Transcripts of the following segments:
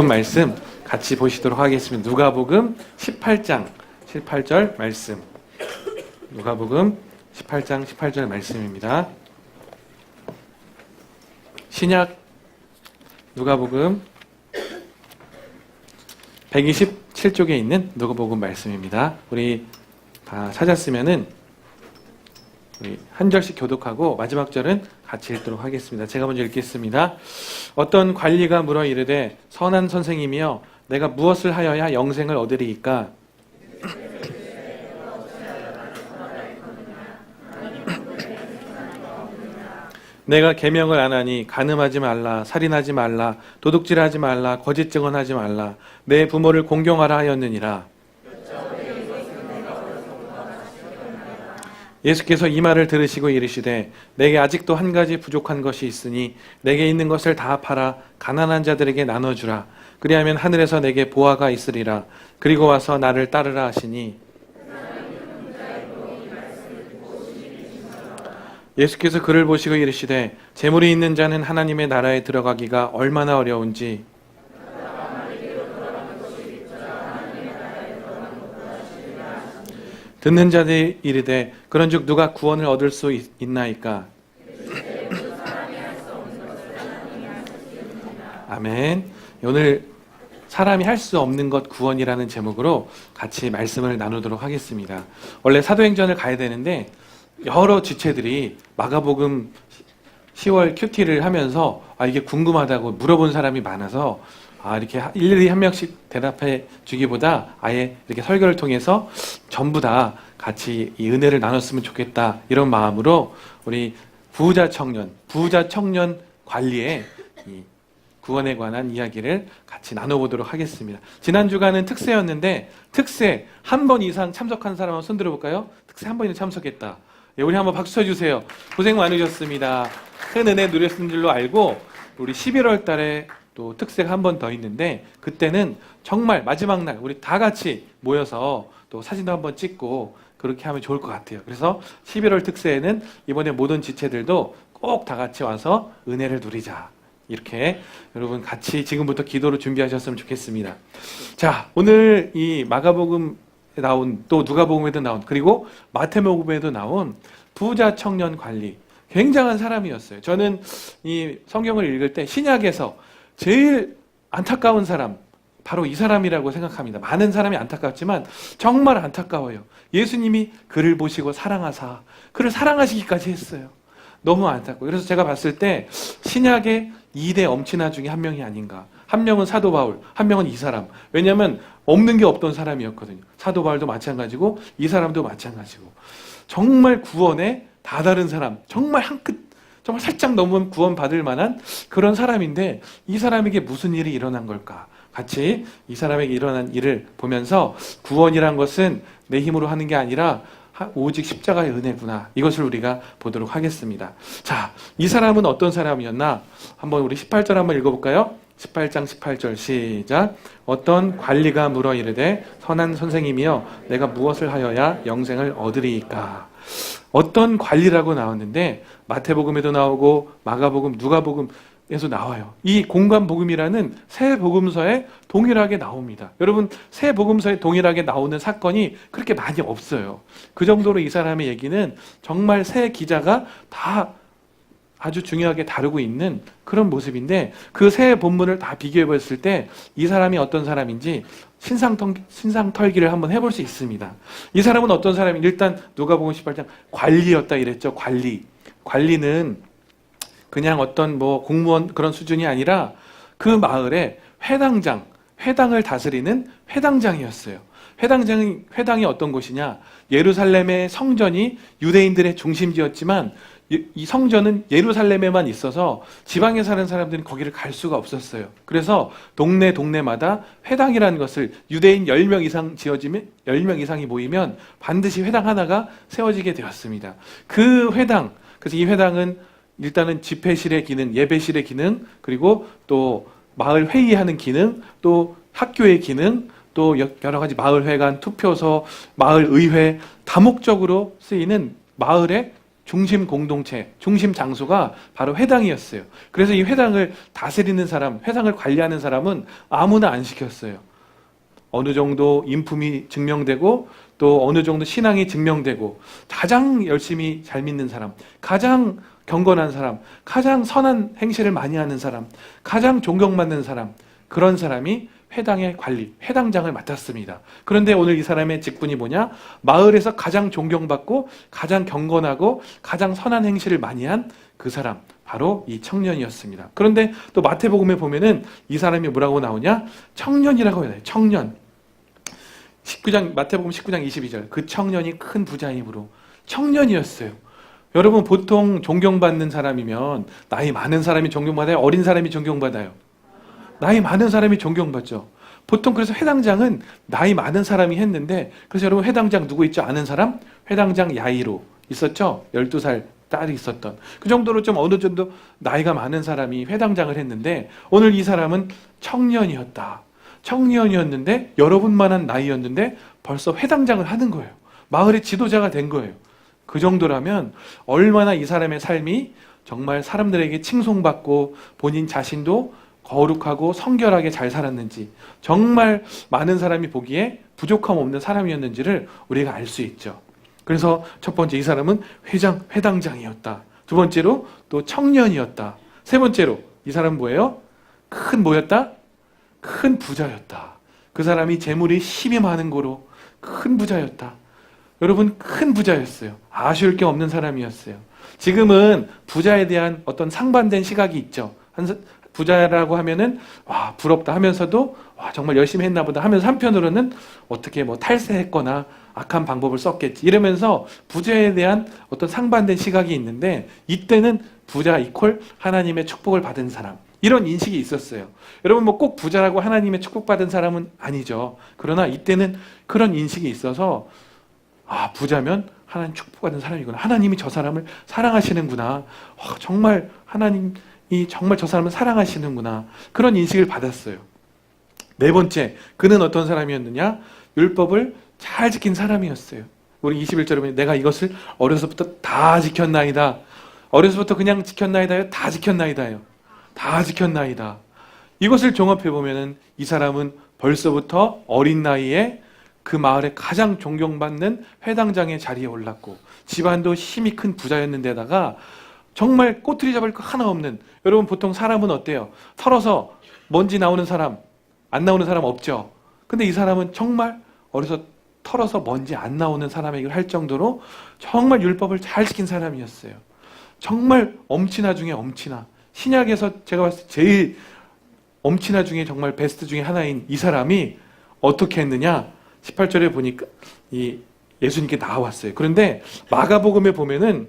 말씀 같이 보시도록 하겠습니다. 누가복음 18장 18절 말씀. 누가복음 18장 18절 말씀입니다. 신약 누가복음 127쪽에 있는 누가복음 말씀입니다. 우리 다 찾았으면은 우리 한 절씩 교독하고 마지막 절은 같이 읽도록 하겠습니다. 제가 먼저 읽겠습니다. 어떤 관리가 물어 이르되 선한 선생이며 내가 무엇을 하여야 영생을 얻으리이까? 내가 계명을 안 하니 간음하지 말라, 살인하지 말라, 도둑질하지 말라, 거짓 증언하지 말라, 내 부모를 공경하라 하였느니라. 예수께서 이 말을 들으시고 이르시되 내게 아직도 한 가지 부족한 것이 있으니 내게 있는 것을 다 팔아 가난한 자들에게 나눠주라. 그리하면 하늘에서 내게 보화가 있으리라. 그리고 와서 나를 따르라 하시니 예수께서 그를 보시고 이르시되 재물이 있는 자는 하나님의 나라에 들어가기가 얼마나 어려운지 듣는 자들이 이르되 그런즉 누가 구원을 얻을 수 있나이까? 아멘. 오늘 사람이 할 수 없는 것 구원이라는 제목으로 같이 말씀을 나누도록 하겠습니다. 원래 사도행전을 가야 되는데 여러 지체들이 마가복음 10월 큐티를 하면서 이게 궁금하다고 물어본 사람이 많아서 이렇게 일일이 한 명씩 대답해 주기보다 아예 이렇게 설교를 통해서 전부 다 같이 이 은혜를 나눴으면 좋겠다 이런 마음으로 우리 부자 청년 관리의 이 구원에 관한 이야기를 같이 나눠보도록 하겠습니다. 지난 주간은 특세였는데 특세 한 번 이상 참석한 사람 한번 손 들어볼까요? 특세 한 번이나 참석했다. 우리 한번 박수 쳐주세요. 고생 많으셨습니다. 큰 은혜 누렸는 줄로 알고 우리 11월 달에 또 특세가 한 번 더 있는데 그때는 정말 마지막 날 우리 다 같이 모여서 또 사진도 한번 찍고 그렇게 하면 좋을 것 같아요. 그래서 11월 특세에는 이번에 모든 지체들도 꼭 다 같이 와서 은혜를 누리자. 이렇게 여러분 같이 지금부터 기도로 준비하셨으면 좋겠습니다. 자, 오늘 이 마가복음에 나온 또 누가복음에도 나온 그리고 마태복음에도 나온 부자 청년 관리 굉장한 사람이었어요. 저는 이 성경을 읽을 때 신약에서 제일 안타까운 사람 바로 이 사람이라고 생각합니다. 많은 사람이 안타깝지만 정말 안타까워요. 예수님이 그를 보시고 사랑하사 그를 사랑하시기까지 했어요. 너무 안타깝고 그래서 제가 봤을 때 신약의 2대 엄친아 중에 한 명이 아닌가. 한 명은 사도 바울, 한 명은 이 사람. 왜냐하면 없는 게 없던 사람이었거든요. 사도 바울도 마찬가지고 이 사람도 마찬가지고 정말 구원에 다다른 사람, 정말 정말 살짝 넘으면 구원받을 만한 그런 사람인데 이 사람에게 무슨 일이 일어난 걸까? 같이 이 사람에게 일어난 일을 보면서 구원이란 것은 내 힘으로 하는 게 아니라 오직 십자가의 은혜구나. 이것을 우리가 보도록 하겠습니다. 자, 이 사람은 어떤 사람이었나? 한번 우리 18절 한번 읽어볼까요? 18장 18절 시작. 어떤 관리가 물어 이르되 선한 선생이며 내가 무엇을 하여야 영생을 얻으리이까? 어떤 관리라고 나왔는데 마태복음에도 나오고 마가복음, 누가복음에서 나와요. 이 공관복음이라는 새 복음서에 동일하게 나옵니다. 여러분 새 복음서에 동일하게 나오는 사건이 그렇게 많이 없어요. 그 정도로 이 사람의 얘기는 정말 새 기자가 다 아주 중요하게 다루고 있는 그런 모습인데 그 새 본문을 다 비교해 봤을 때 이 사람이 어떤 사람인지 신상털기를 한번 해볼 수 있습니다. 이 사람은 어떤 사람인지 일단 누가복음 18장 관리였다 이랬죠. 관리는 그냥 어떤 공무원 그런 수준이 아니라 그 마을의 회당을 다스리는 회당장이었어요. 회당이 어떤 곳이냐? 예루살렘의 성전이 유대인들의 중심지였지만 이 성전은 예루살렘에만 있어서 지방에 사는 사람들은 거기를 갈 수가 없었어요. 그래서 동네마다 회당이라는 것을 유대인 10명 이상 지어지면 10명 이상이 모이면 반드시 회당 하나가 세워지게 되었습니다. 그 회당, 그래서 이 회당은 일단은 집회실의 기능, 예배실의 기능, 그리고 또 마을 회의하는 기능, 또 학교의 기능, 또 여러 가지 마을회관, 투표소, 마을의회 다목적으로 쓰이는 마을의 중심 공동체, 중심 장소가 바로 회당이었어요. 그래서 이 회당을 다스리는 사람, 회당을 관리하는 사람은 아무나 안 시켰어요. 어느 정도 인품이 증명되고 또 어느 정도 신앙이 증명되고 가장 열심히 잘 믿는 사람, 가장 경건한 사람, 가장 선한 행실을 많이 하는 사람, 가장 존경받는 사람, 그런 사람이 회당의 관리, 회당장을 맡았습니다. 그런데 오늘 이 사람의 직분이 뭐냐? 마을에서 가장 존경받고 가장 경건하고 가장 선한 행실을 많이 한 그 사람, 바로 이 청년이었습니다. 그런데 또 마태복음에 보면은 이 사람이 뭐라고 나오냐? 청년이라고 해요. 청년. 19장, 마태복음 19장 22절. 그 청년이 큰 부자이므로 청년이었어요. 여러분, 보통 존경받는 사람이면 나이 많은 사람이 존경받아요? 어린 사람이 존경받아요? 나이 많은 사람이 존경받죠. 보통 그래서 회당장은 나이 많은 사람이 했는데, 그래서 여러분 회당장 누구 있죠? 아는 사람? 회당장 야이로 있었죠? 12살 딸이 있었던. 그 정도로 좀 어느 정도 나이가 많은 사람이 회당장을 했는데, 오늘 이 사람은 청년이었다. 청년이었는데 여러분만한 나이였는데 벌써 회당장을 하는 거예요. 마을의 지도자가 된 거예요. 그 정도라면 얼마나 이 사람의 삶이 정말 사람들에게 칭송받고 본인 자신도 거룩하고 성결하게 잘 살았는지, 정말 많은 사람이 보기에 부족함 없는 사람이었는지를 우리가 알 수 있죠. 그래서 첫 번째, 이 사람은 회당장이었다. 두 번째로 또 청년이었다. 세 번째로 이 사람은 뭐예요? 큰 뭐였다? 큰 부자였다. 그 사람이 재물이 힘이 많은 거로 큰 부자였다. 여러분, 큰 부자였어요. 아쉬울 게 없는 사람이었어요. 지금은 부자에 대한 어떤 상반된 시각이 있죠. 부자라고 하면은 와, 부럽다 하면서도 와, 정말 열심히 했나 보다 하면서 한편으로는 어떻게 뭐 탈세했거나 악한 방법을 썼겠지 이러면서 부자에 대한 어떤 상반된 시각이 있는데, 이때는 부자 이퀄 하나님의 축복을 받은 사람, 이런 인식이 있었어요. 여러분, 뭐 꼭 부자라고 하나님의 축복받은 사람은 아니죠. 그러나 이때는 그런 인식이 있어서 아, 부자면 하나님 축복받은 사람이구나. 하나님이 저 사람을 사랑하시는구나. 정말 하나님이 정말 저 사람을 사랑하시는구나. 그런 인식을 받았어요. 네 번째, 그는 어떤 사람이었느냐? 율법을 잘 지킨 사람이었어요. 우리 21절에 보면 내가 이것을 어려서부터 다 지켰나이다. 어려서부터 그냥 지켰나이다요? 다 지켰나이다요? 다 지켰나이다. 이것을 종합해보면 이 사람은 벌써부터 어린 나이에 그 마을에 가장 존경받는 회당장의 자리에 올랐고, 집안도 힘이 큰 부자였는데다가 정말 꼬투리 잡을 거 하나 없는, 여러분 보통 사람은 어때요? 털어서 먼지 나오는 사람, 안 나오는 사람 없죠? 근데 이 사람은 정말 어려서 털어서 먼지 안 나오는 사람에게 할 정도로 정말 율법을 잘 지킨 사람이었어요. 정말 엄친아 중에 엄친아. 신약에서 제가 봤을 때 제일 엄친아 중에 정말 베스트 중에 하나인 이 사람이 어떻게 했느냐? 18절에 보니까 이 예수님께 나왔어요. 그런데 마가복음에 보면은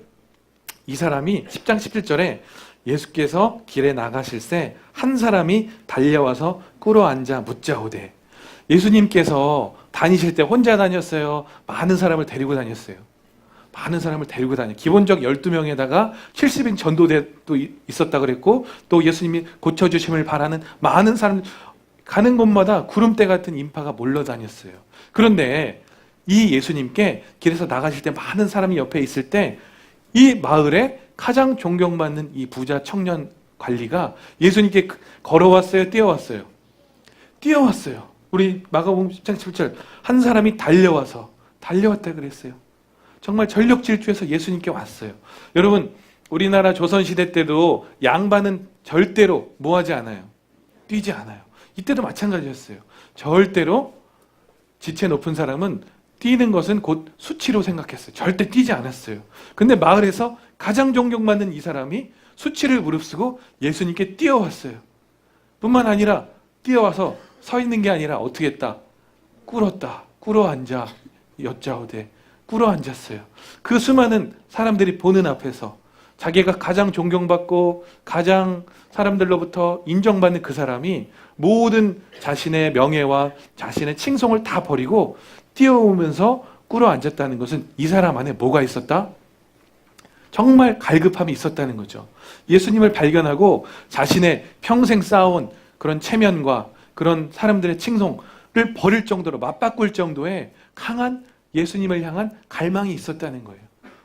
이 사람이 10장 17절에 예수께서 길에 나가실새 한 사람이 달려와서 꿇어앉아 묻자오되. 예수님께서 다니실 때 혼자 다녔어요? 많은 사람을 데리고 다녔어요? 많은 사람을 데리고 다녀요. 기본적 12명에다가 70인 전도대도 있었다 그랬고, 또 예수님이 고쳐주심을 바라는 많은 사람, 가는 곳마다 구름대 같은 인파가 몰려다녔어요. 그런데 이 예수님께 길에서 나가실 때 많은 사람이 옆에 있을 때 이 마을에 가장 존경받는 이 부자 청년 관리가 예수님께 걸어왔어요? 뛰어왔어요? 뛰어왔어요. 우리 마가복음 10장 17절, 한 사람이 달려왔다 그랬어요. 정말 전력 질주해서 예수님께 왔어요. 여러분, 우리나라 조선시대 때도 양반은 절대로 뭐하지 않아요? 뛰지 않아요. 이때도 마찬가지였어요. 절대로 지체 높은 사람은 뛰는 것은 곧 수치로 생각했어요. 절대 뛰지 않았어요. 근데 마을에서 가장 존경받는 이 사람이 수치를 무릅쓰고 예수님께 뛰어왔어요. 뿐만 아니라 뛰어와서 서 있는 게 아니라 어떻게 했다? 꿇어앉아 여짜오되. 꿇어앉았어요. 그 수많은 사람들이 보는 앞에서 자기가 가장 존경받고 가장 사람들로부터 인정받는 그 사람이 모든 자신의 명예와 자신의 칭송을 다 버리고 뛰어오면서 꿇어앉았다는 것은 이 사람 안에 뭐가 있었다? 정말 갈급함이 있었다는 거죠. 예수님을 발견하고 자신의 평생 쌓아온 그런 체면과 그런 사람들의 칭송을 버릴 정도로, 맞바꿀 정도의 강한 예수님을 향한 갈망이 있었다는 거예요.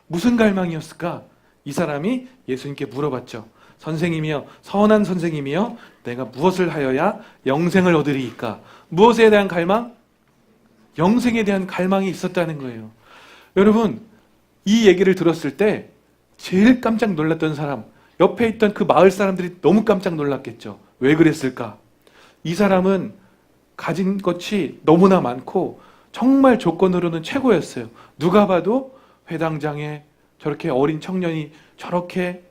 무슨 갈망이었을까? 이 사람이 예수님께 물어봤죠. 선생님이여, 선한 선생님이여, 내가 무엇을 하여야 영생을 얻으리이까? 무엇에 대한 갈망? 영생에 대한 갈망이 있었다는 거예요. 여러분, 이 얘기를 들었을 때 제일 깜짝 놀랐던 사람, 옆에 있던 그 마을 사람들이 너무 깜짝 놀랐겠죠. 왜 그랬을까? 이 사람은 가진 것이 너무나 많고 정말 조건으로는 최고였어요. 누가 봐도 회당장에 저렇게 어린 청년이 저렇게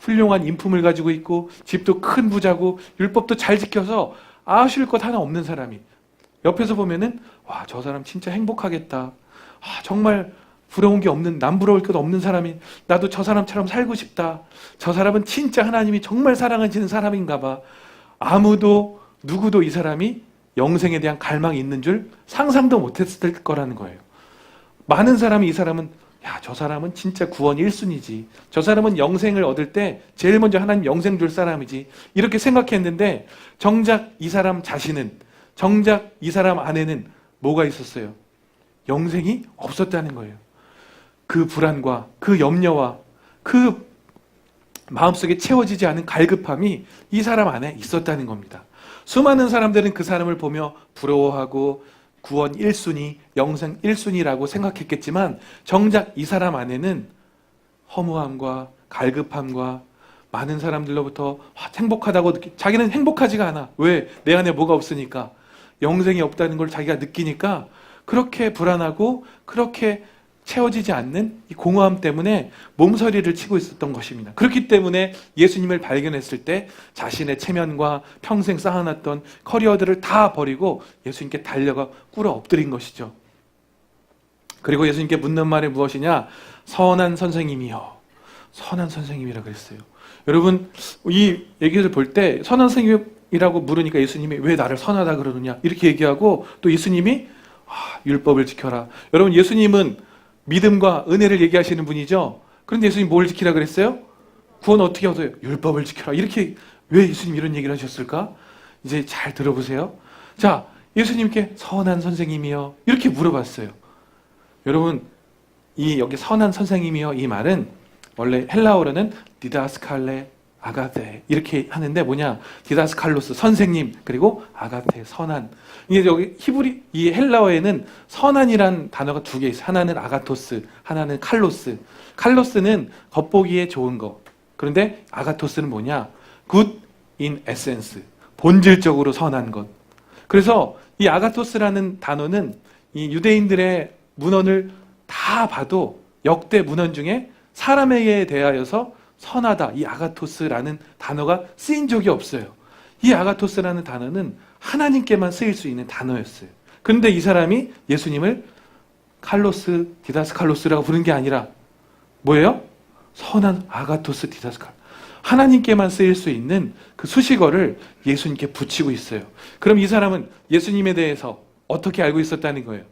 훌륭한 인품을 가지고 있고 집도 큰 부자고 율법도 잘 지켜서 아쉬울 것 하나 없는 사람이 옆에서 보면은 와, 저 사람 진짜 행복하겠다. 정말 부러운 게 없는, 남 부러울 것 없는 사람이 나도 저 사람처럼 살고 싶다. 저 사람은 진짜 하나님이 정말 사랑하시는 사람인가 봐. 아무도 누구도 이 사람이 영생에 대한 갈망이 있는 줄 상상도 못했을 거라는 거예요. 많은 사람이 이 사람은 저 사람은 진짜 구원이 1순위지. 저 사람은 영생을 얻을 때 제일 먼저 하나님 영생 줄 사람이지. 이렇게 생각했는데 정작 이 사람 자신은, 정작 이 사람 안에는 뭐가 있었어요? 영생이 없었다는 거예요. 그 불안과 그 염려와 그 마음속에 채워지지 않은 갈급함이 이 사람 안에 있었다는 겁니다. 수많은 사람들은 그 사람을 보며 부러워하고 구원 1순위, 영생 1순위라고 생각했겠지만 정작 이 사람 안에는 허무함과 갈급함과 많은 사람들로부터 행복하다고 자기는 행복하지가 않아. 왜? 내 안에 뭐가 없으니까. 영생이 없다는 걸 자기가 느끼니까 그렇게 불안하고 그렇게 채워지지 않는 이 공허함 때문에 몸서리를 치고 있었던 것입니다. 그렇기 때문에 예수님을 발견했을 때 자신의 체면과 평생 쌓아놨던 커리어들을 다 버리고 예수님께 달려가 꿇어 엎드린 것이죠. 그리고 예수님께 묻는 말이 무엇이냐? 선한 선생님이여. 선한 선생님이라고 했어요. 여러분, 이 얘기를 볼 때 선한 선생님이라고 물으니까 예수님이 왜 나를 선하다 그러느냐 이렇게 얘기하고 또 예수님이 율법을 지켜라. 여러분, 예수님은 믿음과 은혜를 얘기하시는 분이죠. 그런데 예수님 뭘 지키라 그랬어요? 구원 어떻게 얻어요? 율법을 지켜라. 이렇게 왜 예수님 이런 얘기를 하셨을까? 이제 잘 들어보세요. 자, 예수님께 선한 선생님이요 이렇게 물어봤어요. 여러분, 여기 선한 선생님이요 이 말은 원래 헬라어로는 디다스칼레 아가테 이렇게 하는데 뭐냐? 디다스칼로스 선생님, 그리고 아가테 선한. 이게 여기 히브리 이 헬라어에는 선한이란 단어가 두 개 있어요. 하나는 아가토스, 하나는 칼로스. 칼로스는 겉보기에 좋은 거. 그런데 아가토스는 뭐냐? good in essence. 본질적으로 선한 것. 그래서 이 아가토스라는 단어는 이 유대인들의 문헌을 다 봐도 역대 문헌 중에 사람에게 대하여서 선하다, 이 아가토스라는 단어가 쓰인 적이 없어요. 이 아가토스라는 단어는 하나님께만 쓰일 수 있는 단어였어요. 그런데 이 사람이 예수님을 칼로스, 디다스칼로스라고 부른 게 아니라 뭐예요? 선한 아가토스 디다스칼. 하나님께만 쓰일 수 있는 그 수식어를 예수님께 붙이고 있어요. 그럼 이 사람은 예수님에 대해서 어떻게 알고 있었다는 거예요?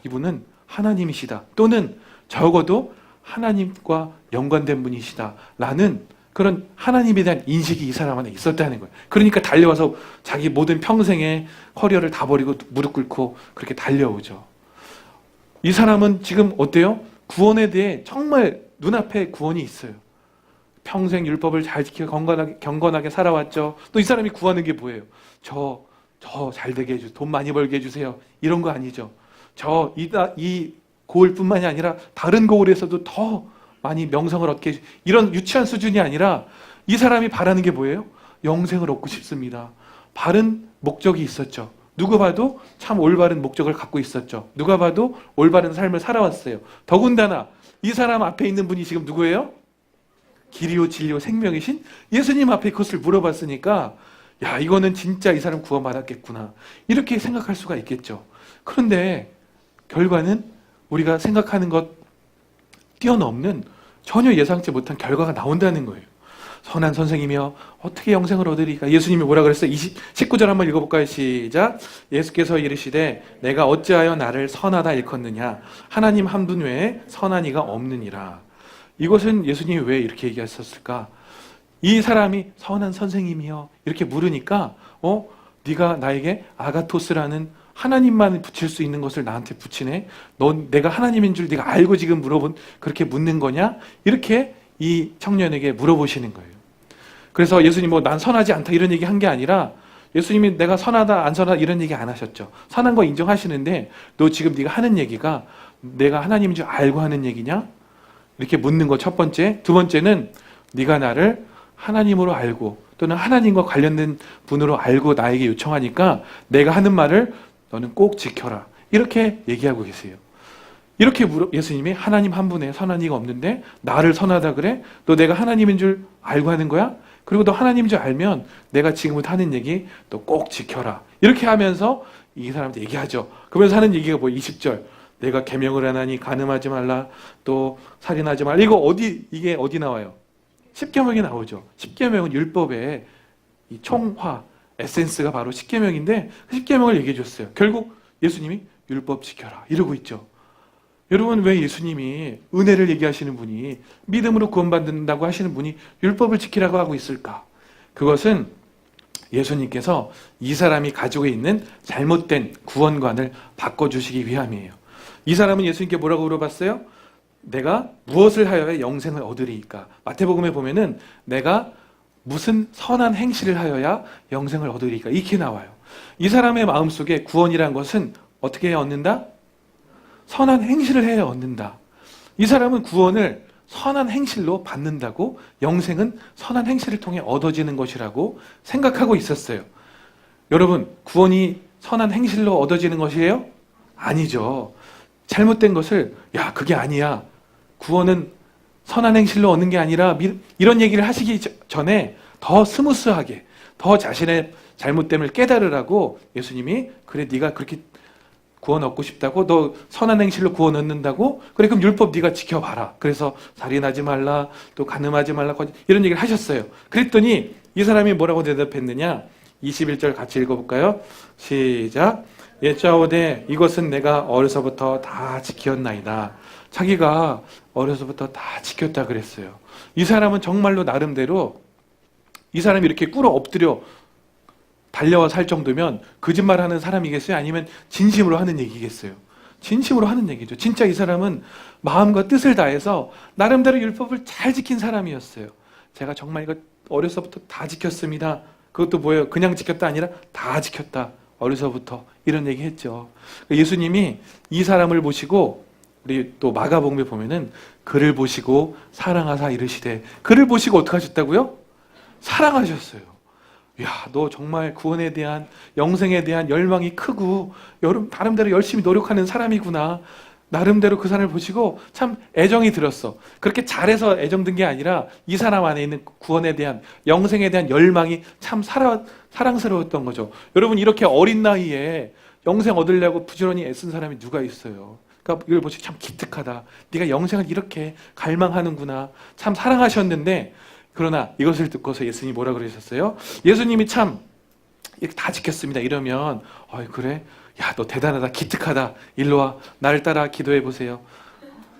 이분은 하나님이시다. 또는 적어도 하나님과 연관된 분이시다 라는 그런 하나님에 대한 인식이 이 사람 안에 있었다는 거예요. 그러니까 달려와서 자기 모든 평생의 커리어를 다 버리고 무릎 꿇고 그렇게 달려오죠. 이 사람은 지금 어때요? 구원에 대해 정말 눈앞에 구원이 있어요. 평생 율법을 잘 지키고 경건하게 살아왔죠. 또 이 사람이 구하는 게 뭐예요? 저 잘 되게 해주세요. 돈 많이 벌게 해주세요. 이런 거 아니죠. 이 고을뿐만이 아니라 다른 고을에서도 더 많이 명성을 얻게, 이런 유치한 수준이 아니라 이 사람이 바라는 게 뭐예요? 영생을 얻고 싶습니다. 바른 목적이 있었죠. 누가 봐도 참 올바른 목적을 갖고 있었죠. 누가 봐도 올바른 삶을 살아왔어요. 더군다나 이 사람 앞에 있는 분이 지금 누구예요? 길이요 진리요 생명이신 예수님 앞에 그것을 물어봤으니까 이거는 진짜 이 사람 구원받았겠구나 이렇게 생각할 수가 있겠죠. 그런데 결과는 우리가 생각하는 것 뛰어넘는 전혀 예상치 못한 결과가 나온다는 거예요. 선한 선생이며 어떻게 영생을 얻으리까? 예수님이 뭐라 그랬어요? 19절 한번 읽어볼까요? 시작. 예수께서 이르시되 내가 어찌하여 나를 선하다 일컫느냐? 하나님 한 분 외에 선한 이가 없느니라. 이것은 예수님이 왜 이렇게 얘기하셨을까? 이 사람이 선한 선생님이요 이렇게 물으니까 네가 나에게 아가토스라는 하나님만 붙일 수 있는 것을 나한테 붙이네? 넌 내가 하나님인 줄 네가 알고 지금 그렇게 묻는 거냐? 이렇게 이 청년에게 물어보시는 거예요. 그래서 예수님 난 선하지 않다 이런 얘기 한 게 아니라 예수님이 내가 선하다 안 선하다 이런 얘기 안 하셨죠. 선한 거 인정하시는데 너 지금 네가 하는 얘기가 내가 하나님인 줄 알고 하는 얘기냐? 이렇게 묻는 거 첫 번째. 두 번째는 네가 나를 하나님으로 알고 또는 하나님과 관련된 분으로 알고 나에게 요청하니까 내가 하는 말을 너는 꼭 지켜라. 이렇게 얘기하고 계세요. 이렇게 예수님이 하나님 한 분에 선한 이가 없는데 나를 선하다 그래? 너 내가 하나님인 줄 알고 하는 거야? 그리고 너 하나님인 줄 알면 내가 지금부터 하는 얘기 너 꼭 지켜라. 이렇게 하면서 이 사람한테 얘기하죠. 그러면서 하는 얘기가 20절. 내가 계명을 하나니 간음하지 말라. 또 살인하지 말라. 이게 어디 나와요? 십계명이 나오죠. 십계명은 율법의 이 총화, 에센스가 바로 십계명인데 십계명을 얘기해 줬어요. 결국 예수님이 율법 지켜라 이러고 있죠. 여러분 왜 예수님이 은혜를 얘기하시는 분이 믿음으로 구원받는다고 하시는 분이 율법을 지키라고 하고 있을까? 그것은 예수님께서 이 사람이 가지고 있는 잘못된 구원관을 바꿔주시기 위함이에요. 이 사람은 예수님께 뭐라고 물어봤어요? 내가 무엇을 하여야 영생을 얻으리이까? 마태복음에 보면은 내가 무슨 선한 행실을 하여야 영생을 얻으리이까? 이렇게 나와요. 이 사람의 마음속에 구원이란 것은 어떻게 해야 얻는다? 선한 행실을 해야 얻는다. 이 사람은 구원을 선한 행실로 받는다고 영생은 선한 행실을 통해 얻어지는 것이라고 생각하고 있었어요. 여러분, 구원이 선한 행실로 얻어지는 것이에요? 아니죠. 잘못된 것을 그게 아니야. 구원은 선한 행실로 얻는 게 아니라 이런 얘기를 하시기 전에 더 스무스하게 더 자신의 잘못됨을 깨달으라고 예수님이 그래 네가 그렇게 구원 얻고 싶다고? 너 선한 행실로 구원 얻는다고? 그래 그럼 율법 네가 지켜봐라. 그래서 살인하지 말라, 또 간음하지 말라 이런 얘기를 하셨어요. 그랬더니 이 사람이 뭐라고 대답했느냐? 21절 같이 읽어볼까요? 시작. 여짜오되 이것은 내가 어려서부터 다 지켰나이다. 자기가 어려서부터 다 지켰다 그랬어요. 이 사람은 정말로 나름대로 이 사람이 이렇게 꿇어 엎드려 달려와 살 정도면 거짓말하는 사람이겠어요? 아니면 진심으로 하는 얘기겠어요? 진심으로 하는 얘기죠. 진짜 이 사람은 마음과 뜻을 다해서 나름대로 율법을 잘 지킨 사람이었어요. 제가 정말 이거 어려서부터 다 지켰습니다. 그것도 뭐예요? 그냥 지켰다 아니라 다 지켰다. 어려서부터 이런 얘기 했죠. 예수님이 이 사람을 보시고 우리 또 마가복음에 보면은 그를 보시고 사랑하사 이르시되 그를 보시고 어떻게 하셨다고요? 사랑하셨어요. 너 정말 구원에 대한 영생에 대한 열망이 크고 나름대로 열심히 노력하는 사람이구나. 나름대로 그 사람을 보시고 참 애정이 들었어. 그렇게 잘해서 애정든 게 아니라 이 사람 안에 있는 구원에 대한 영생에 대한 열망이 참 사랑스러웠던 거죠. 여러분 이렇게 어린 나이에 영생 얻으려고 부지런히 애쓴 사람이 누가 있어요? 그러니까 이걸 보시고 참 기특하다. 네가 영생을 이렇게 갈망하는구나. 참 사랑하셨는데 그러나 이것을 듣고서 예수님이 뭐라 그러셨어요? 예수님이 참 이렇게 다 지켰습니다. 이러면 그래? 너 대단하다. 기특하다. 일로 와. 나를 따라 기도해 보세요.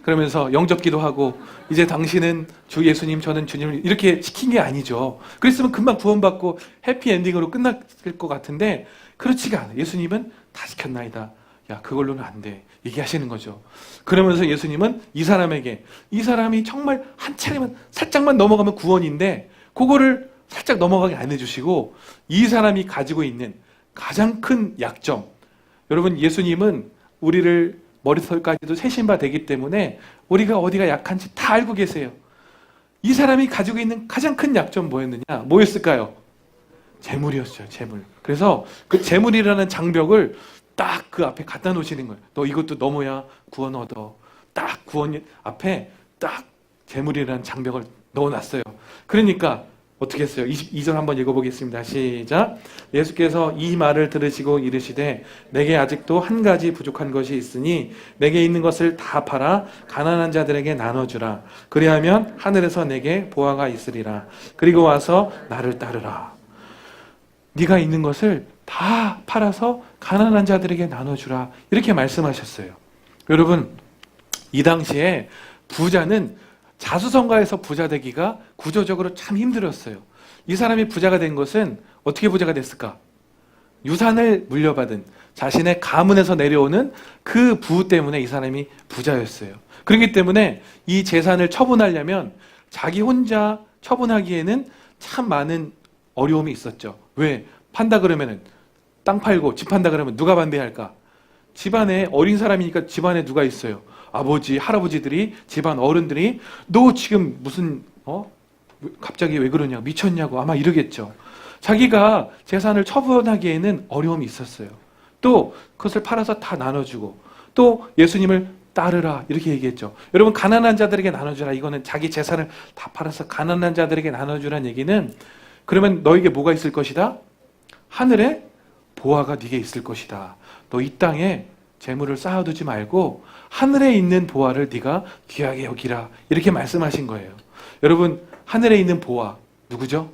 그러면서 영접 기도하고 이제 당신은 주 예수님 저는 주님을 이렇게 시킨 게 아니죠. 그랬으면 금방 구원받고 해피엔딩으로 끝났을 것 같은데 그렇지가 않아요. 예수님은 다 지켰나이다. 그걸로는 안 돼. 얘기하시는 거죠. 그러면서 예수님은 이 사람이 정말 한 차례만 살짝만 넘어가면 구원인데 그거를 살짝 넘어가게 안 해주시고 이 사람이 가지고 있는 가장 큰 약점. 여러분 예수님은 우리를 머리털까지도 세신 바 되기 때문에 우리가 어디가 약한지 다 알고 계세요. 이 사람이 가지고 있는 가장 큰 약점 뭐였느냐? 뭐였을까요? 재물이었어요. 재물. 그래서 그 재물이라는 장벽을 딱 그 앞에 갖다 놓으시는 거예요. 너 이것도 넘어야 구원 얻어. 딱 구원 앞에 딱 재물이라는 장벽을 넣어놨어요. 그러니까 어떻게 했어요? 22절 한번 읽어보겠습니다. 시작. 예수께서 이 말을 들으시고 이르시되 내게 아직도 한 가지 부족한 것이 있으니 내게 있는 것을 다 팔아 가난한 자들에게 나눠주라. 그리하면 하늘에서 내게 보화가 있으리라. 그리고 와서 나를 따르라. 네가 있는 것을 다 팔아서 가난한 자들에게 나눠주라. 이렇게 말씀하셨어요. 여러분 이 당시에 부자는 자수성가해서 부자 되기가 구조적으로 참 힘들었어요. 이 사람이 부자가 된 것은 어떻게 부자가 됐을까? 유산을 물려받은 자신의 가문에서 내려오는 그 부후 때문에 이 사람이 부자였어요. 그렇기 때문에 이 재산을 처분하려면 자기 혼자 처분하기에는 참 많은 어려움이 있었죠. 왜? 판다 그러면은 땅 팔고 집 판다 그러면 누가 반대할까? 집안에 어린 사람이니까 집안에 누가 있어요? 아버지, 할아버지들이, 집안 어른들이 너 지금 무슨 갑자기 왜 그러냐? 미쳤냐고 아마 이러겠죠. 자기가 재산을 처분하기에는 어려움이 있었어요. 또 그것을 팔아서 다 나눠주고 또 예수님을 따르라 이렇게 얘기했죠. 여러분 가난한 자들에게 나눠주라 이거는 자기 재산을 다 팔아서 가난한 자들에게 나눠주라는 얘기는 그러면 너에게 뭐가 있을 것이다? 하늘에 보화가 네게 있을 것이다. 너 이 땅에 재물을 쌓아두지 말고 하늘에 있는 보화를 네가 귀하게 여기라 이렇게 말씀하신 거예요. 여러분 하늘에 있는 보화 누구죠?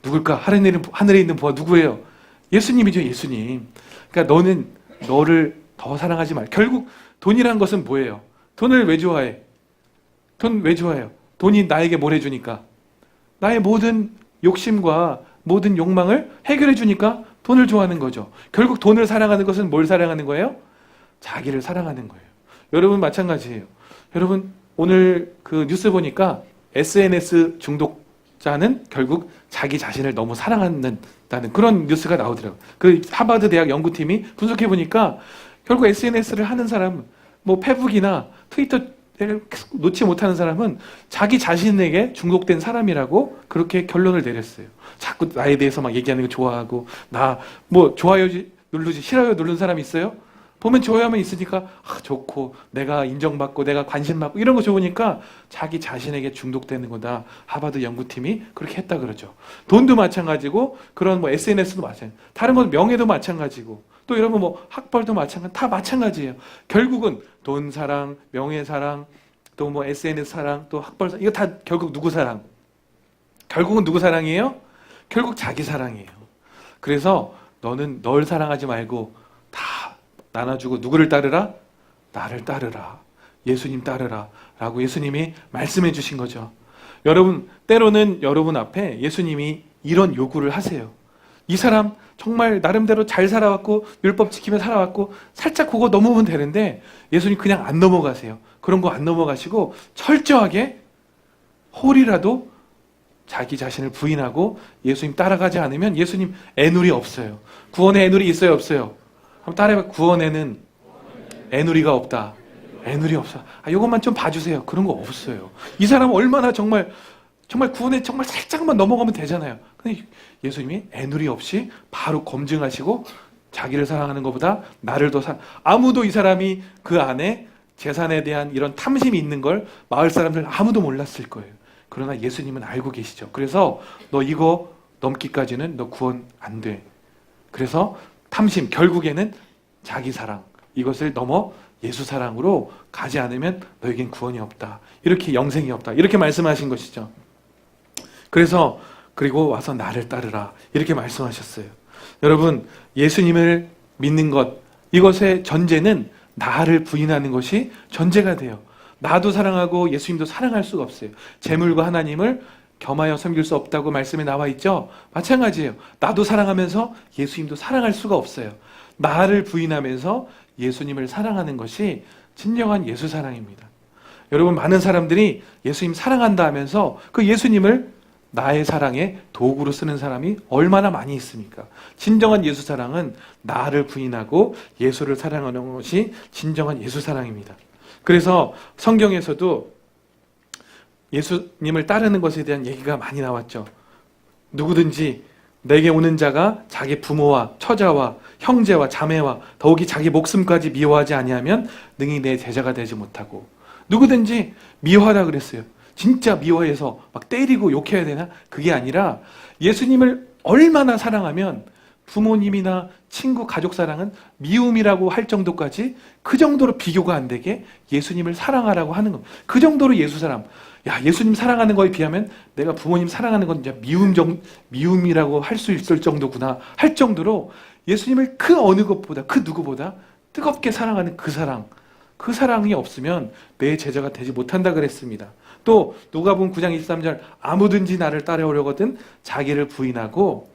누굴까? 하늘에 있는 보화 누구예요? 예수님이죠. 예수님. 그러니까 너는 너를 더 사랑하지 말. 결국 돈이란 것은 뭐예요? 돈을 왜 좋아해? 돈 왜 좋아해요? 돈이 나에게 뭘 해주니까? 나의 모든 욕심과 모든 욕망을 해결해 주니까 돈을 좋아하는 거죠. 결국 돈을 사랑하는 것은 뭘 사랑하는 거예요? 자기를 사랑하는 거예요. 여러분 마찬가지예요. 여러분 오늘 그 뉴스 보니까 SNS 중독자는 결국 자기 자신을 너무 사랑한다는 그런 뉴스가 나오더라고요. 그 하버드 대학 연구팀이 분석해 보니까 결국 SNS를 하는 사람, 뭐 페북이나 트위터를 놓지 못하는 사람은 자기 자신에게 중독된 사람이라고 그렇게 결론을 내렸어요. 자꾸 나에 대해서 막 얘기하는 거 좋아하고 나 뭐 좋아요 누르지 싫어요 누르는 사람 있어요? 보면 좋아요만 있으니까 좋고 내가 인정받고 내가 관심받고 이런 거 좋으니까 자기 자신에게 중독되는 거다. 하버드 연구팀이 그렇게 했다 그러죠. 돈도 마찬가지고 그런 뭐 SNS도 마찬가지. 다른 건 명예도 마찬가지고 또 이런 거 뭐 학벌도 마찬가지. 다 마찬가지예요. 결국은 돈 사랑, 명예 사랑, 또 뭐 SNS 사랑, 또 학벌 사랑 이거 다 결국 누구 사랑? 결국은 누구 사랑이에요? 결국 자기 사랑이에요. 그래서 너는 널 사랑하지 말고 다 나눠주고 누구를 따르라? 나를 따르라. 예수님 따르라. 라고 예수님이 말씀해 주신 거죠. 여러분, 때로는 여러분 앞에 예수님이 이런 요구를 하세요. 이 사람 정말 나름대로 잘 살아왔고 율법 지키며 살아왔고 살짝 그거 넘으면 되는데 예수님 그냥 안 넘어가세요. 그런 거 안 넘어가시고 철저하게 홀이라도 자기 자신을 부인하고 예수님 따라가지 않으면 예수님 애누리 없어요. 구원에 애누리 있어요? 없어요? 한번 따라해봐. 구원에는 애누리가 없다. 애누리 없어. 이것만 좀 봐주세요. 그런 거 없어요. 이 사람은 얼마나 정말 구원에 정말 살짝만 넘어가면 되잖아요. 근데 예수님이 애누리 없이 바로 검증하시고 자기를 사랑하는 것보다 나를 더 아무도 이 사람이 그 안에 재산에 대한 이런 탐심이 있는 걸 마을 사람들 아무도 몰랐을 거예요. 그러나 예수님은 알고 계시죠. 그래서 너 이거 넘기까지는 너 구원 안 돼. 그래서 탐심, 결국에는 자기 사랑, 이것을 넘어 예수 사랑으로 가지 않으면 너에겐 구원이 없다. 이렇게 영생이 없다. 이렇게 말씀하신 것이죠. 그래서 그리고 와서 나를 따르라. 이렇게 말씀하셨어요. 여러분, 예수님을 믿는 것, 이것의 전제는 나를 부인하는 것이 전제가 돼요. 나도 사랑하고 예수님도 사랑할 수가 없어요. 재물과 하나님을 겸하여 섬길 수 없다고 말씀에 나와 있죠. 마찬가지예요. 나도 사랑하면서 예수님도 사랑할 수가 없어요. 나를 부인하면서 예수님을 사랑하는 것이 진정한 예수 사랑입니다. 여러분 많은 사람들이 예수님 사랑한다 하면서 그 예수님을 나의 사랑의 도구로 쓰는 사람이 얼마나 많이 있습니까? 진정한 예수 사랑은 나를 부인하고 예수를 사랑하는 것이 진정한 예수 사랑입니다. 그래서 성경에서도 예수님을 따르는 것에 대한 얘기가 많이 나왔죠. 누구든지 내게 오는 자가 자기 부모와 처자와 형제와 자매와 더욱이 자기 목숨까지 미워하지 아니하면 능히 내 제자가 되지 못하고, 누구든지 미워하라 그랬어요. 진짜 미워해서 막 때리고 욕해야 되나? 그게 아니라 예수님을 얼마나 사랑하면 부모님이나 친구, 가족 사랑은 미움이라고 할 정도까지 그 정도로 비교가 안 되게 예수님을 사랑하라고 하는 겁니다. 그 정도로 예수 사랑. 야, 예수님 사랑하는 거에 비하면 내가 부모님 사랑하는 건 이제 미움이라고 할 수 있을 정도구나 할 정도로 예수님을 그 어느 것보다, 그 누구보다 뜨겁게 사랑하는 그 사랑. 그 사랑이 없으면 내 제자가 되지 못한다 그랬습니다. 또 누가복음 9장 23절 아무든지 나를 따라오려거든 자기를 부인하고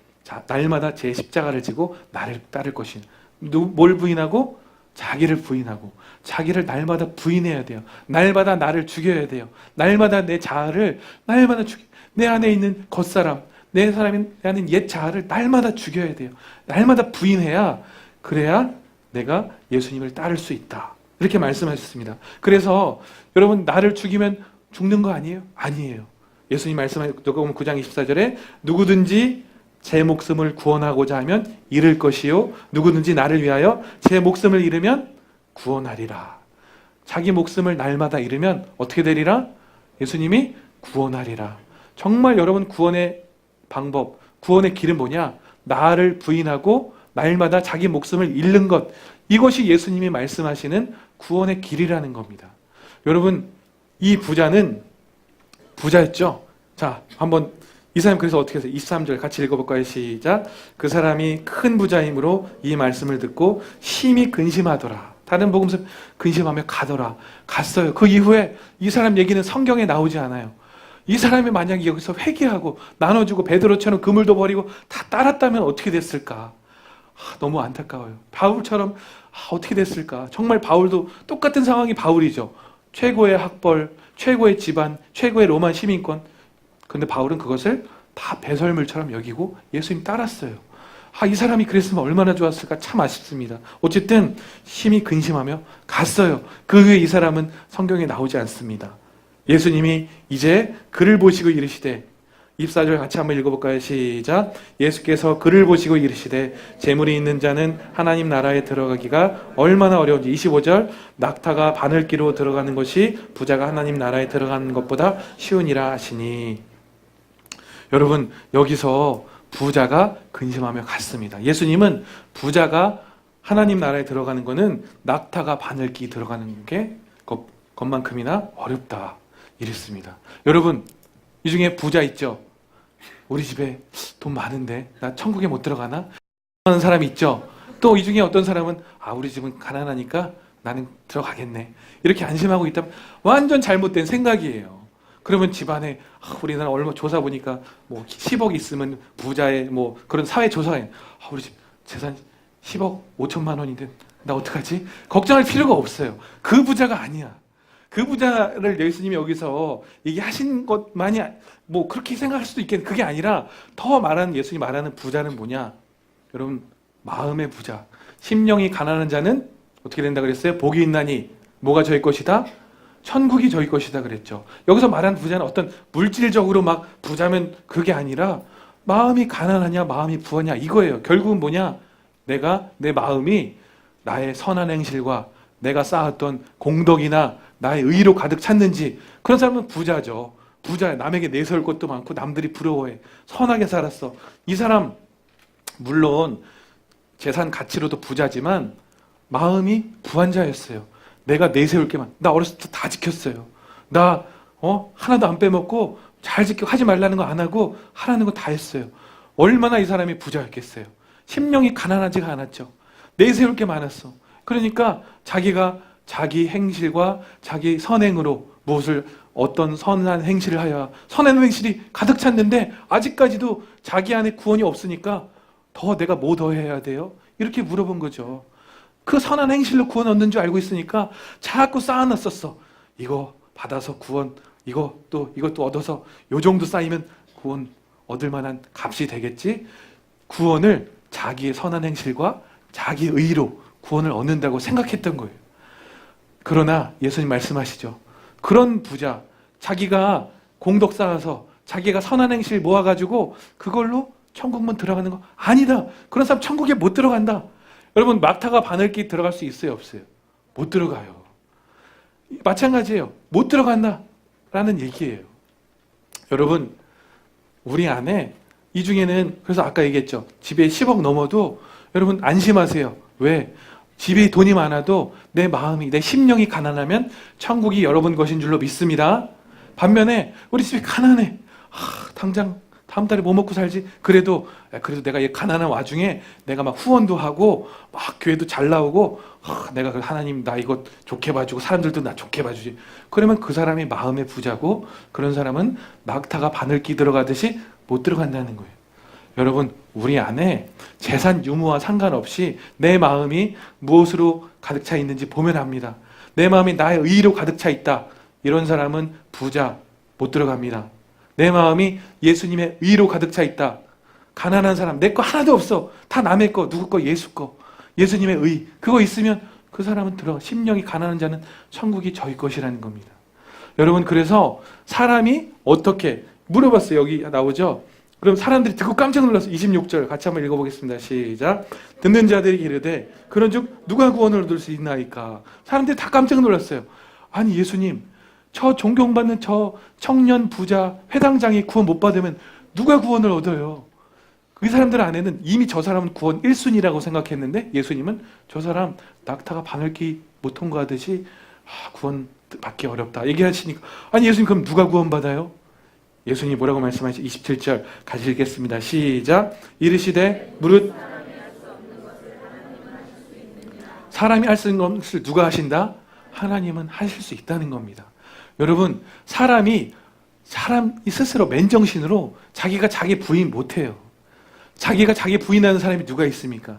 날마다 제 십자가를 지고 나를 따를 것이니. 뭘 부인하고? 자기를 부인하고, 자기를 날마다 부인해야 돼요. 날마다 나를 죽여야 돼요. 날마다 내 자아를 날마다 내 안에 있는 겉사람, 내 안에 옛 자아를 날마다 죽여야 돼요. 날마다 부인해야, 그래야 내가 예수님을 따를 수 있다. 이렇게 말씀하셨습니다. 그래서 여러분, 나를 죽이면 죽는 거 아니에요? 아니에요. 예수님 말씀하신 누가복음 9장 24절에 누구든지 제 목숨을 구원하고자 하면 잃을 것이요, 누구든지 나를 위하여 제 목숨을 잃으면 구원하리라. 자기 목숨을 날마다 잃으면 어떻게 되리라? 예수님이 구원하리라. 정말 여러분, 구원의 방법, 구원의 길은 뭐냐? 나를 부인하고 날마다 자기 목숨을 잃는 것, 이것이 예수님이 말씀하시는 구원의 길이라는 겁니다. 여러분, 이 부자는 부자였죠? 자, 한번 이 사람 그래서 어떻게 해서 23절 같이 읽어볼까요? 시작. 그 사람이 큰 부자이므로 이 말씀을 듣고 심히 근심하더라. 다른 복음서 근심하며 가더라. 갔어요. 그 이후에 이 사람 얘기는 성경에 나오지 않아요. 이 사람이 만약에 여기서 회개하고 나눠주고 베드로처럼 그물도 버리고 다 따랐다면 어떻게 됐을까? 너무 안타까워요. 바울처럼 어떻게 됐을까? 정말 바울도 똑같은 상황이 바울이죠. 최고의 학벌, 최고의 집안, 최고의 로마 시민권. 근데 바울은 그것을 다 배설물처럼 여기고 예수님 따랐어요. 이 사람이 그랬으면 얼마나 좋았을까? 참 아쉽습니다. 어쨌든 심히 근심하며 갔어요. 그 후에 이 사람은 성경에 나오지 않습니다. 예수님이 이제 그를 보시고 이르시되, 24절 같이 한번 읽어볼까요? 시작. 예수께서 그를 보시고 이르시되 재물이 있는 자는 하나님 나라에 들어가기가 얼마나 어려운지. 25절. 낙타가 바늘기로 들어가는 것이 부자가 하나님 나라에 들어가는 것보다 쉬우니라 하시니. 여러분, 여기서 부자가 근심하며 갔습니다. 예수님은 부자가 하나님 나라에 들어가는 것은 낙타가 바늘기 들어가는 게 것만큼이나 어렵다 이랬습니다. 여러분, 이 중에 부자 있죠? 우리 집에 돈 많은데 나 천국에 못 들어가나? 하는 사람이 있죠? 또 이 중에 어떤 사람은 우리 집은 가난하니까 나는 들어가겠네. 이렇게 안심하고 있다면 완전 잘못된 생각이에요. 그러면 집안에 우리나라 얼마 조사 보니까 뭐 10억 있으면 부자의 뭐 그런 사회 조사에 우리 집 재산 10억 5천만 원인데 나 어떡하지? 걱정할 필요가 없어요. 그 부자가 아니야. 그 부자를 예수님이 여기서 얘기하신 것만이 뭐 그렇게 생각할 수도 있겠는데 그게 아니라 더 말하는, 예수님이 말하는 부자는 뭐냐? 여러분, 마음의 부자. 심령이 가난한 자는 어떻게 된다 그랬어요? 복이 있나니 뭐가 저희 것이다? 천국이 저희 것이다 그랬죠. 여기서 말하는 부자는 어떤 물질적으로 막 부자면 그게 아니라 마음이 가난하냐 마음이 부하냐 이거예요. 결국은 뭐냐? 내가 내 마음이 나의 선한 행실과 내가 쌓았던 공덕이나 나의 의로 가득 찼는지. 그런 사람은 부자죠. 부자야. 남에게 내세울 것도 많고 남들이 부러워해. 선하게 살았어. 이 사람 물론 재산 가치로도 부자지만 마음이 부한 자였어요. 내가 내세울 게 나 어렸을 때 다 지켰어요. 나 하나도 안 빼먹고 잘 지켜, 하지 말라는 거 안 하고 하라는 거 다 했어요. 얼마나 이 사람이 부자였겠어요. 심령이 가난하지가 않았죠. 내세울 게 많았어. 그러니까 자기가 자기 행실과 자기 선행으로 무엇을 어떤 선한 행실을 하여 선한 행실이 가득 찼는데 아직까지도 자기 안에 구원이 없으니까 더 내가 뭐 더 해야 돼요? 이렇게 물어본 거죠. 그 선한 행실로 구원 얻는 줄 알고 있으니까 자꾸 쌓아놨었어. 이거 받아서 구원, 이것도 얻어서 요 정도 쌓이면 구원 얻을 만한 값이 되겠지? 구원을 자기의 선한 행실과 자기 의로 구원을 얻는다고 생각했던 거예요. 그러나 예수님 말씀하시죠. 그런 부자, 자기가 공덕 쌓아서 자기가 선한 행실 모아가지고 그걸로 천국만 들어가는 거 아니다. 그런 사람 천국에 못 들어간다. 여러분, 낙타가 바늘기 들어갈 수 있어요, 없어요? 못 들어가요. 마찬가지예요. 못 들어간다라는 얘기예요. 여러분, 우리 안에 이 중에는, 그래서 아까 얘기했죠. 집에 10억 넘어도 여러분 안심하세요. 왜? 집에 돈이 많아도 내 마음이, 내 심령이 가난하면 천국이 여러분 것인 줄로 믿습니다. 반면에 우리 집이 가난해. 당장 다음 달에 뭐 먹고 살지? 그래도 내가 이 가난한 와중에 내가 막 후원도 하고 막 교회도 잘 나오고 내가 그 하나님 나 이거 좋게 봐주고 사람들도 나 좋게 봐주지. 그러면 그 사람이 마음의 부자고 그런 사람은 낙타가 바늘기 들어가듯이 못 들어간다는 거예요. 여러분, 우리 안에 재산 유무와 상관없이 내 마음이 무엇으로 가득 차 있는지 보면 압니다. 내 마음이 나의 의로 가득 차 있다. 이런 사람은 부자 못 들어갑니다. 내 마음이 예수님의 의로 가득 차 있다. 가난한 사람, 내 거 하나도 없어. 다 남의 거, 누구 거, 예수 거. 예수님의 의, 그거 있으면 그 사람은 들어가. 심령이 가난한 자는 천국이 저희 것이라는 겁니다. 여러분, 그래서 사람이 어떻게, 물어봤어요. 여기 나오죠? 그럼 사람들이 듣고 깜짝 놀랐어요. 26절 같이 한번 읽어보겠습니다. 시작. 듣는 자들이 이르되 그런즉 누가 구원을 얻을 수 있나이까. 사람들이 다 깜짝 놀랐어요. 아니 예수님, 저 존경받는 저 청년 부자 회당장이 구원 못 받으면 누가 구원을 얻어요? 그 사람들 안에는 이미 저 사람은 구원 1순위라고 생각했는데 예수님은 저 사람 낙타가 바늘기 못 통과하듯이 구원 받기 어렵다 얘기하시니까, 아니 예수님 그럼 누가 구원 받아요? 예수님이 뭐라고 말씀하시죠? 27절 같이 읽겠습니다. 시작. 이르시되 무릇 사람이 할 수 있는 것을 누가 하신다? 하나님은 하실 수 있다는 겁니다. 여러분, 사람이 스스로 맨정신으로 자기가 자기 부인 못해요. 자기가 자기 부인하는 사람이 누가 있습니까?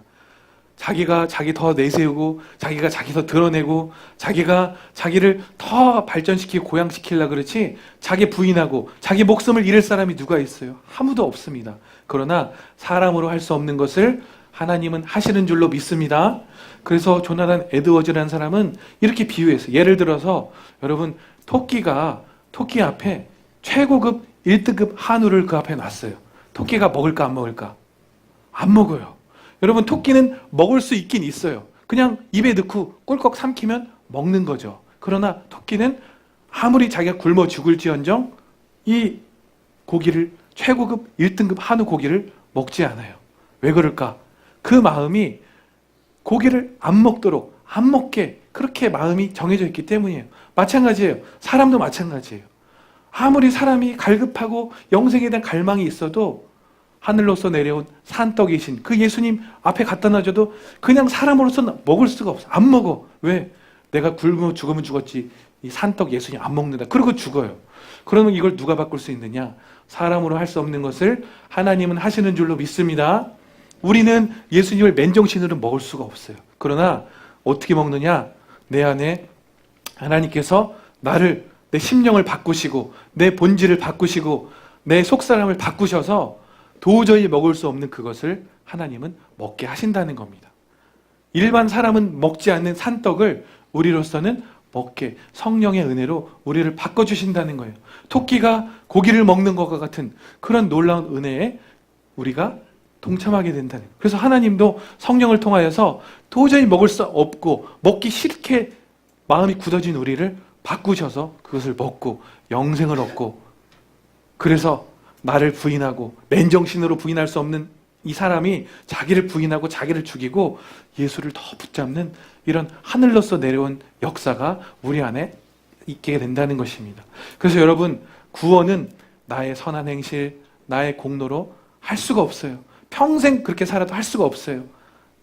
자기가 자기 더 내세우고 자기가 자기 더 드러내고 자기가 자기를 더 발전시키고 고양시키려고 그렇지 자기 부인하고 자기 목숨을 잃을 사람이 누가 있어요? 아무도 없습니다. 그러나 사람으로 할 수 없는 것을 하나님은 하시는 줄로 믿습니다. 그래서 조나단 에드워즈라는 사람은 이렇게 비유했어요. 예를 들어서 여러분, 토끼 앞에 최고급 1등급 한우를 그 앞에 놨어요. 토끼가 먹을까 안 먹을까? 안 먹어요. 여러분, 토끼는 먹을 수 있긴 있어요. 그냥 입에 넣고 꿀꺽 삼키면 먹는 거죠. 그러나 토끼는 아무리 자기가 굶어 죽을지언정 이 고기를, 최고급 1등급 한우 고기를 먹지 않아요. 왜 그럴까? 그 마음이 고기를 안 먹도록, 안 먹게 그렇게 마음이 정해져 있기 때문이에요. 마찬가지예요. 사람도 마찬가지예요. 아무리 사람이 갈급하고 영생에 대한 갈망이 있어도 하늘로서 내려온 산떡이신 그 예수님 앞에 갖다 놔줘도 그냥 사람으로서 먹을 수가 없어. 안 먹어. 왜? 내가 굶어 죽으면 죽었지 이 산떡 예수님 안 먹는다. 그러고 죽어요. 그러면 이걸 누가 바꿀 수 있느냐? 사람으로 할 수 없는 것을 하나님은 하시는 줄로 믿습니다. 우리는 예수님을 맨정신으로 먹을 수가 없어요. 그러나 어떻게 먹느냐? 내 안에 하나님께서 나를, 내 심령을 바꾸시고 내 본질을 바꾸시고 내 속사람을 바꾸셔서 도저히 먹을 수 없는 그것을 하나님은 먹게 하신다는 겁니다. 일반 사람은 먹지 않는 산떡을 우리로서는 먹게 성령의 은혜로 우리를 바꿔주신다는 거예요. 토끼가 고기를 먹는 것과 같은 그런 놀라운 은혜에 우리가 동참하게 된다는 거예요. 그래서 하나님도 성령을 통하여서 도저히 먹을 수 없고 먹기 싫게 마음이 굳어진 우리를 바꾸셔서 그것을 먹고 영생을 얻고, 그래서 나를 부인하고 맨정신으로 부인할 수 없는 이 사람이 자기를 부인하고 자기를 죽이고 예수를 더 붙잡는 이런 하늘로서 내려온 역사가 우리 안에 있게 된다는 것입니다. 그래서 여러분, 구원은 나의 선한 행실, 나의 공로로 할 수가 없어요. 평생 그렇게 살아도 할 수가 없어요.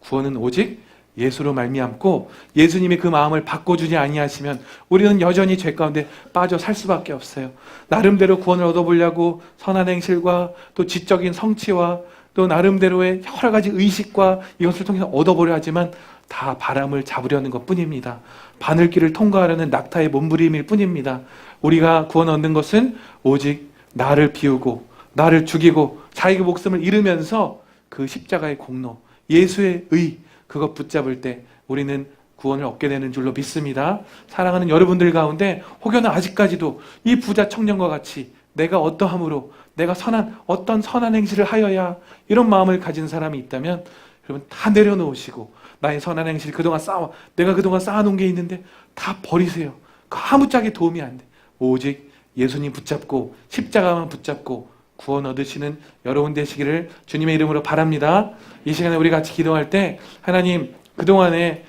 구원은 오직 예수로 말미암고 예수님이 그 마음을 바꿔주지 아니하시면 우리는 여전히 죄 가운데 빠져 살 수밖에 없어요. 나름대로 구원을 얻어보려고 선한 행실과 또 지적인 성취와 또 나름대로의 여러 가지 의식과 이것을 통해서 얻어보려 하지만 다 바람을 잡으려는 것뿐입니다. 바늘길을 통과하려는 낙타의 몸부림일 뿐입니다. 우리가 구원 얻는 것은 오직 나를 비우고 나를 죽이고 자기 목숨을 잃으면서 그 십자가의 공로, 예수의 의, 그것 붙잡을 때 우리는 구원을 얻게 되는 줄로 믿습니다. 사랑하는 여러분들 가운데 혹여나 아직까지도 이 부자 청년과 같이 내가 어떠함으로 내가 어떤 선한 행실을 하여야 이런 마음을 가진 사람이 있다면 여러분 다 내려놓으시고 나의 선한 행실 내가 그동안 쌓아놓은 게 있는데 다 버리세요. 그 아무짝에 도움이 안 돼. 오직 예수님 붙잡고 십자가만 붙잡고 구원 얻으시는 여러분 되시기를 주님의 이름으로 바랍니다. 이 시간에 우리 같이 기도할 때 하나님, 그동안에